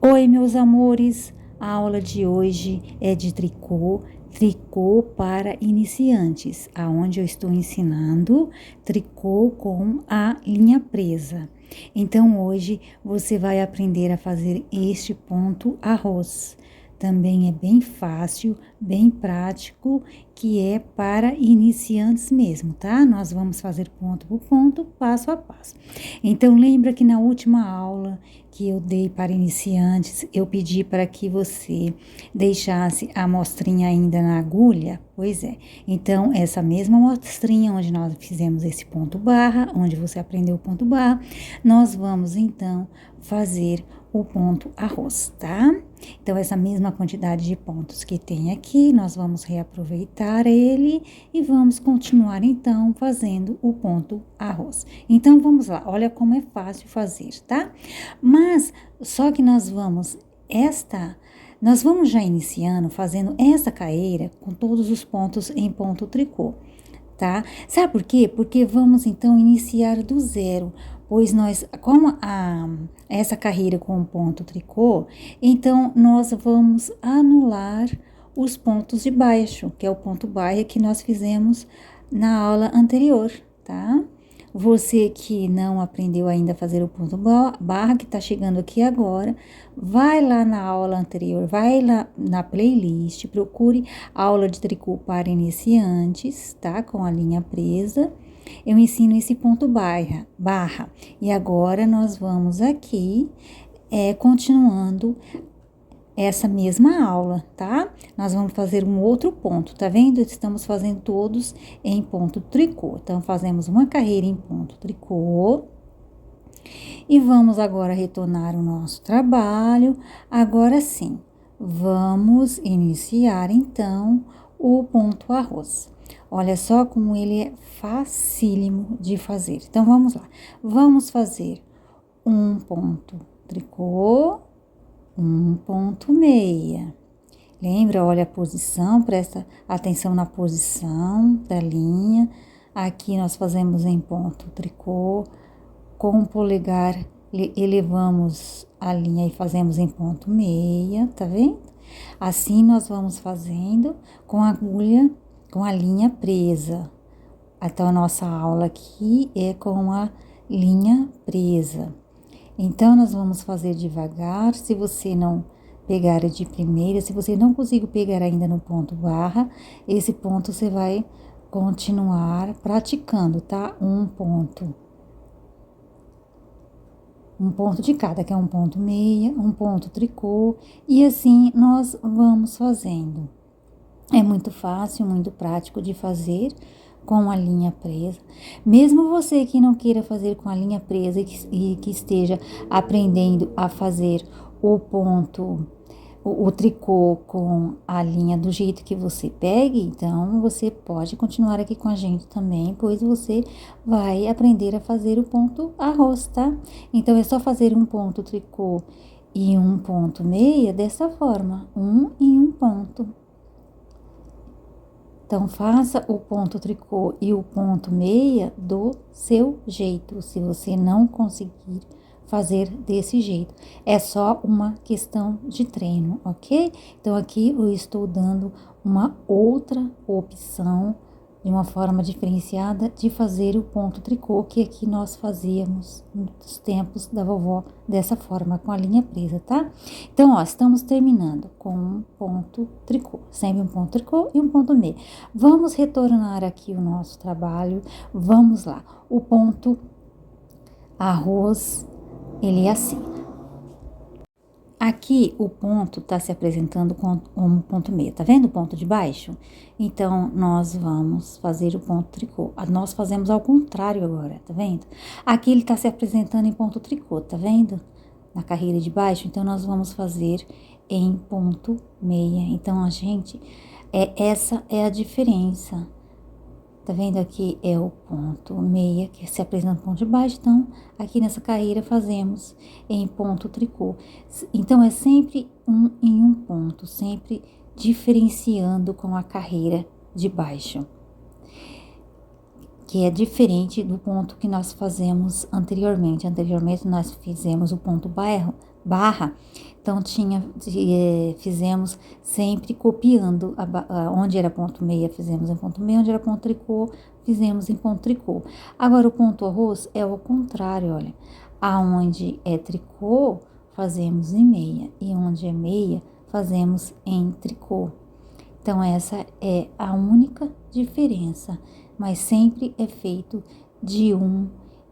Oi, meus amores! A aula de hoje é de tricô para iniciantes, aonde eu estou ensinando tricô com a linha presa. Então, hoje você vai aprender a fazer este ponto arroz. Também é bem fácil, bem prático, que é para iniciantes mesmo, tá? Nós vamos fazer ponto por ponto, passo a passo. Então, lembra que na última aula que eu dei para iniciantes, eu pedi para que você deixasse a amostrinha ainda na agulha? Pois é. Então, essa mesma amostrinha onde nós fizemos esse ponto barra, onde você aprendeu o ponto barra, nós vamos então fazer o ponto arroz, tá? Então, essa mesma quantidade de pontos que tem aqui, nós vamos reaproveitar ele e vamos continuar, então, fazendo o ponto arroz. Então, vamos lá, olha como é fácil fazer, tá? Mas, só que nós vamos já iniciando, fazendo essa carreira com todos os pontos em ponto tricô, tá? Sabe por quê? Porque vamos, então, iniciar do zero, pois nós, como essa carreira com ponto tricô, então nós vamos anular os pontos de baixo, que é o ponto barra que nós fizemos na aula anterior, tá? Você que não aprendeu ainda a fazer o ponto barra, que tá chegando aqui agora, vai lá na aula anterior, vai lá na playlist, procure aula de tricô para iniciantes, tá? Com a linha presa. Eu ensino esse ponto barra. E agora nós vamos aqui, continuando essa mesma aula, tá? Nós vamos fazer um outro ponto, tá vendo? Estamos fazendo todos em ponto tricô. Então, fazemos uma carreira em ponto tricô. E vamos agora retornar o nosso trabalho. Agora sim, vamos iniciar, então, o ponto arroz. Olha só como ele é facílimo de fazer. Então, vamos lá. Vamos fazer um ponto tricô, um ponto meia. Lembra, olha a posição, presta atenção na posição da linha. Aqui nós fazemos em ponto tricô, com o polegar elevamos a linha e fazemos em ponto meia, tá vendo? Assim nós vamos fazendo com a agulha, com a linha presa. Então a nossa aula aqui é com a linha presa. Então, nós vamos fazer devagar. Se você não pegar de primeira, se você não conseguir pegar ainda no ponto barra, esse ponto você vai continuar praticando, tá? Um ponto de cada, que é um ponto meia, um ponto tricô, e assim nós vamos fazendo. É muito fácil, muito prático de fazer com a linha presa. Mesmo você que não queira fazer com a linha presa e que esteja aprendendo a fazer o tricô com a linha do jeito que você pegue, então você pode continuar aqui com a gente também, pois você vai aprender a fazer o ponto arroz, tá? Então é só fazer um ponto tricô e um ponto meia dessa forma, um em um ponto. Então, faça o ponto tricô e o ponto meia do seu jeito, se você não conseguir fazer desse jeito. É só uma questão de treino, ok? Então, aqui eu estou dando uma outra opção, de uma forma diferenciada, de fazer o ponto tricô, que aqui nós fazíamos nos tempos da vovó, dessa forma, com a linha presa, tá? Então, ó, estamos terminando com um ponto tricô, sempre um ponto tricô e um ponto meio. Vamos retornar aqui o nosso trabalho, vamos lá. O ponto arroz, ele é assim. Aqui o ponto tá se apresentando como um ponto meio, tá vendo o ponto de baixo? Então, nós vamos fazer o ponto tricô. Nós fazemos ao contrário agora, tá vendo? Aqui ele tá se apresentando em ponto tricô, tá vendo? Na carreira de baixo, então nós vamos fazer em ponto meia. Então, essa é a diferença. Tá vendo aqui é o ponto meia, que se apresenta no ponto de baixo, então aqui nessa carreira fazemos em ponto tricô. Então, é sempre um em um ponto, sempre diferenciando com a carreira de baixo, que é diferente do ponto que nós fazemos anteriormente. Anteriormente, nós fizemos o ponto barra, então fizemos sempre copiando, onde era ponto meia, fizemos em ponto meia, onde era ponto tricô, fizemos em ponto tricô. Agora, o ponto arroz é o contrário, olha, aonde é tricô, fazemos em meia, e onde é meia, fazemos em tricô. Então, essa é a única diferença, mas sempre é feito de um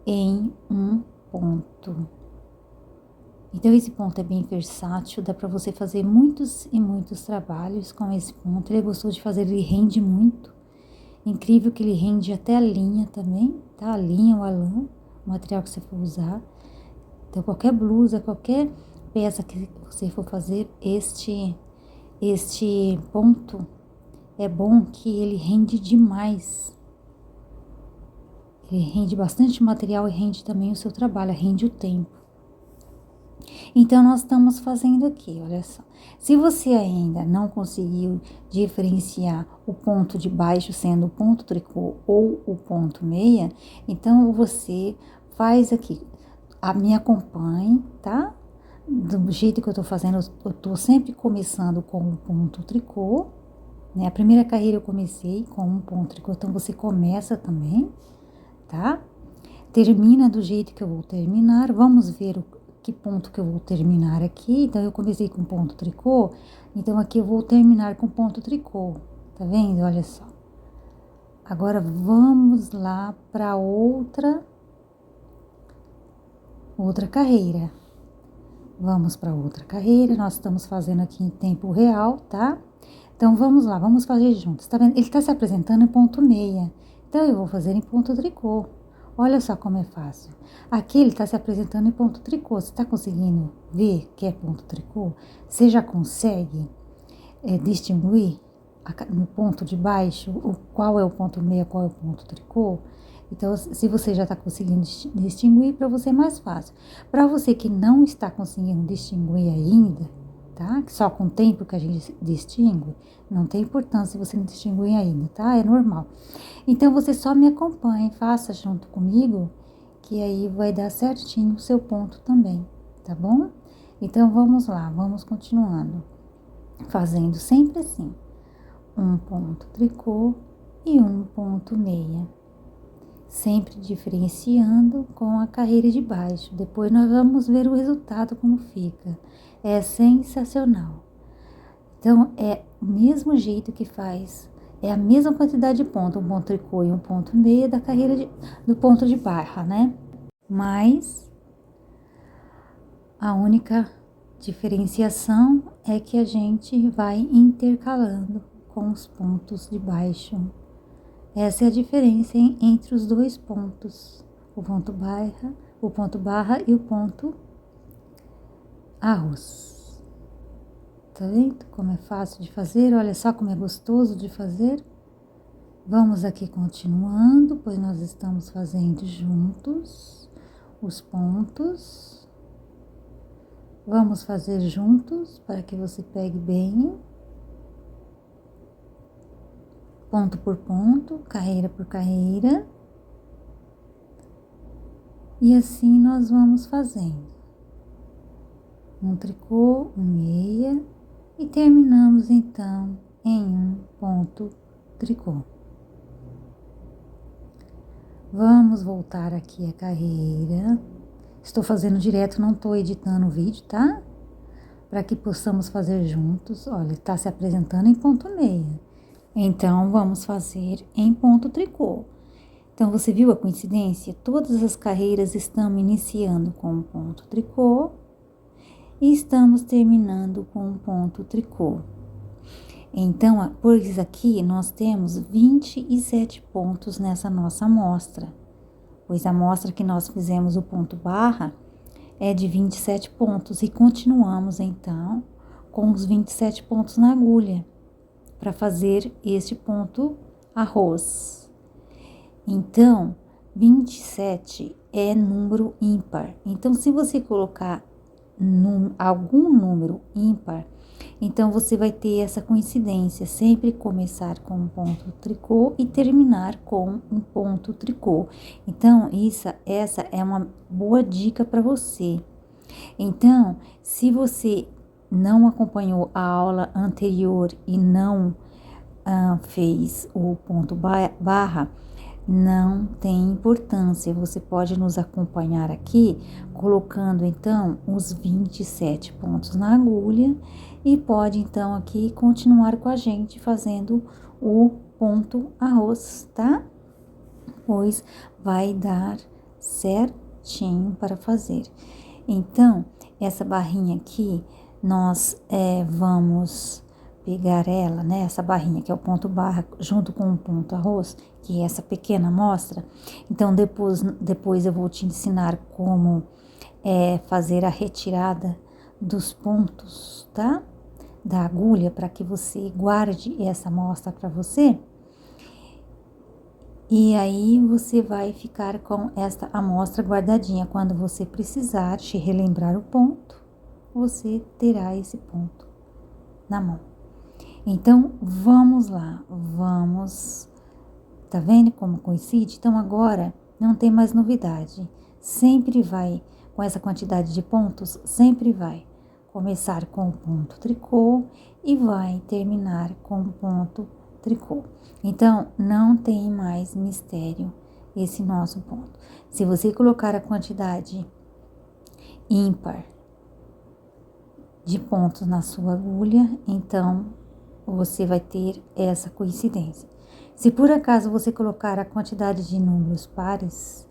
em um ponto. Então, esse ponto é bem versátil, dá para você fazer muitos e muitos trabalhos com esse ponto. Ele é gostoso de fazer, ele rende muito. Incrível que ele rende até a linha também, tá? A linha ou a lã, o material que você for usar. Então, qualquer blusa, qualquer peça que você for fazer, este ponto é bom que ele rende demais. Ele rende bastante material e rende também o seu trabalho, rende o tempo. Então, nós estamos fazendo aqui, olha só. Se você ainda não conseguiu diferenciar o ponto de baixo sendo o ponto tricô ou o ponto meia, então você faz aqui, me acompanhe, tá? Do jeito que eu tô fazendo, eu tô sempre começando com um ponto tricô, né? A primeira carreira eu comecei com um ponto tricô, então você começa também, tá? Termina do jeito que eu vou terminar, vamos ver que ponto que eu vou terminar aqui. Então, eu comecei com ponto tricô, então aqui eu vou terminar com ponto tricô, tá vendo? Olha só. Agora, vamos lá para outra carreira. Vamos para outra carreira, nós estamos fazendo aqui em tempo real, tá? Então, vamos lá, vamos fazer juntos, tá vendo? Ele tá se apresentando em ponto meia, então eu vou fazer em ponto tricô. Olha só como é fácil. Aqui ele está se apresentando em ponto tricô. Você está conseguindo ver que é ponto tricô? Você já consegue distinguir no ponto de baixo qual é o ponto meia, qual é o ponto tricô? Então, se você já está conseguindo distinguir, para você é mais fácil. Para você que não está conseguindo distinguir ainda, tá? Só com o tempo que a gente distingue, não tem importância se você não distinguir ainda, tá? É normal. Então, você só me acompanhe, faça junto comigo, que aí vai dar certinho o seu ponto também, tá bom? Então, vamos lá, vamos continuando. Fazendo sempre assim, um ponto tricô e um ponto meia. Sempre diferenciando com a carreira de baixo. Depois nós vamos ver o resultado como fica. É sensacional. Então, é o mesmo jeito que faz. É a mesma quantidade de ponto, um ponto tricô e um ponto meia da carreira do ponto de barra, né? Mas a única diferenciação é que a gente vai intercalando com os pontos de baixo. Essa é a diferença entre os dois pontos, o ponto barra e o ponto arroz. Tá vendo como é fácil de fazer? Olha só como é gostoso de fazer. Vamos aqui continuando, pois nós estamos fazendo juntos os pontos. Vamos fazer juntos para que você pegue bem. Ponto por ponto, carreira por carreira. E assim nós vamos fazendo. Um tricô, um meia e terminamos então em um ponto tricô. Vamos voltar aqui a carreira. Estou fazendo direto, não estou editando o vídeo, tá? Para que possamos fazer juntos. Olha, está se apresentando em ponto meia. Então, vamos fazer em ponto tricô. Então, você viu a coincidência? Todas as carreiras estão iniciando com um ponto tricô e estamos terminando com um ponto tricô. Então, pois aqui nós temos 27 pontos nessa nossa amostra, pois a amostra que nós fizemos o ponto barra é de 27 pontos e continuamos então com os 27 pontos na agulha para fazer este ponto arroz. Então, 27 é número ímpar. Então, se você colocar algum número ímpar, então você vai ter essa coincidência, sempre começar com um ponto tricô e terminar com um ponto tricô. Então, essa é uma boa dica para você. Então, se você não acompanhou a aula anterior e não fez o ponto barra, não tem importância. Você pode nos acompanhar aqui, colocando então os 27 pontos na agulha e pode então aqui continuar com a gente fazendo o ponto arroz, tá? Pois vai dar certinho para fazer. Então, essa barrinha aqui, nós vamos pegar ela, né? Essa barrinha que é o ponto barra, junto com o ponto arroz, que é essa pequena amostra. Então, depois eu vou te ensinar como fazer a retirada dos pontos, tá? Da agulha, para que você guarde essa amostra para você. E aí, você vai ficar com esta amostra guardadinha. Quando você precisar te relembrar o ponto, você terá esse ponto na mão. Então, vamos lá, vamos. Tá vendo como coincide? Então, agora não tem mais novidade. Sempre vai, com essa quantidade de pontos, sempre vai começar com o ponto tricô e vai terminar com o ponto tricô. Então, não tem mais mistério esse nosso ponto. Se você colocar a quantidade ímpar de pontos na sua agulha, então você vai ter essa coincidência. Se por acaso você colocar a quantidade de números pares,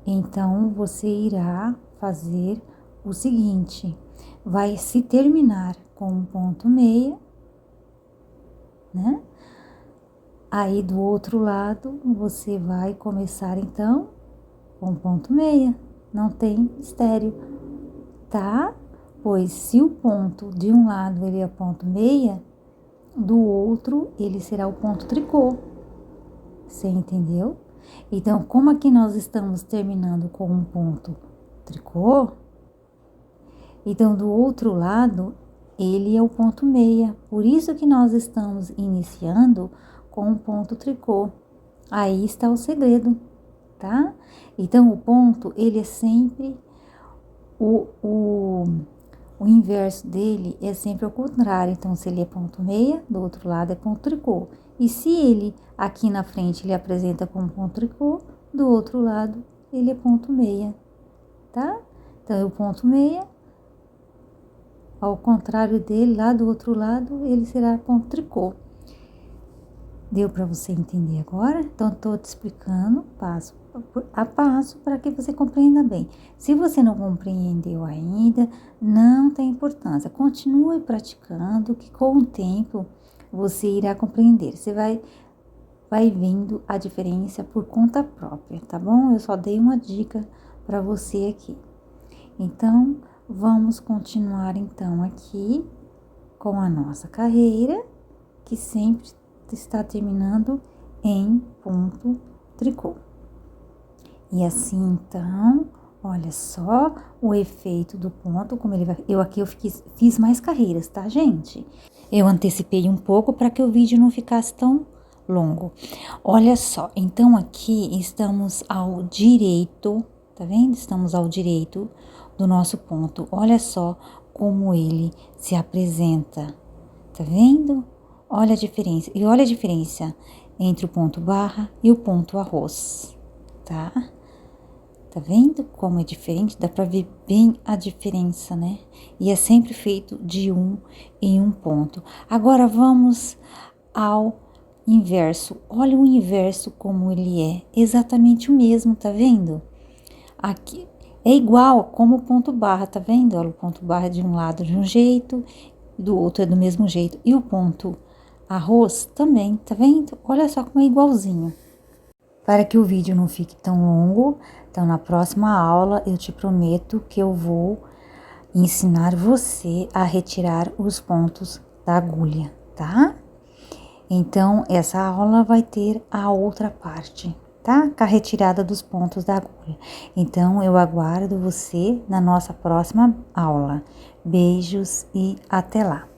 então você irá fazer o seguinte: vai se terminar com um ponto meia, né? Aí do outro lado você vai começar então com ponto meia, não tem mistério, tá? Pois se o ponto de um lado ele é ponto meia, do outro ele será o ponto tricô. Você entendeu? Então, como aqui nós estamos terminando com um ponto tricô, então do outro lado ele é o ponto meia. Por isso que nós estamos iniciando com um ponto tricô. Aí está o segredo, tá? Então, o ponto, ele é sempre o inverso dele é sempre ao contrário. Então, se ele é ponto meia, do outro lado é ponto tricô. E se ele, aqui na frente, ele apresenta como ponto tricô, do outro lado, ele é ponto meia, tá? Então, o ponto meia, ao contrário dele, lá do outro lado, ele será ponto tricô. Deu para você entender agora? Então, estou te explicando passo a passo para que você compreenda bem. Se você não compreendeu ainda, não tem importância. Continue praticando, que com o tempo você irá compreender. Você vai vendo a diferença por conta própria, tá bom? Eu só dei uma dica para você aqui. Então, vamos continuar então aqui com a nossa carreira, que sempre está terminando em ponto tricô. E assim, então, olha só o efeito do ponto, como ele vai. Eu fiz mais carreiras, tá, gente? Eu antecipei um pouco para que o vídeo não ficasse tão longo. Olha só, então aqui estamos ao direito, tá vendo? Estamos ao direito do nosso ponto. Olha só como ele se apresenta, tá vendo? Olha a diferença. E olha a diferença entre o ponto barra e o ponto arroz, tá? Tá vendo como é diferente? Dá pra ver bem a diferença, né? E é sempre feito de um em um ponto. Agora vamos ao inverso. Olha o inverso como ele é. Exatamente o mesmo, tá vendo? Aqui é igual como o ponto barra, tá vendo? Olha, o ponto barra de um lado de um jeito, do outro é do mesmo jeito. E o ponto arroz também, tá vendo? Olha só como é igualzinho. Para que o vídeo não fique tão longo, então na próxima aula eu te prometo que eu vou ensinar você a retirar os pontos da agulha, tá? Então, essa aula vai ter a outra parte, tá? Com a retirada dos pontos da agulha. Então, eu aguardo você na nossa próxima aula. Beijos e até lá!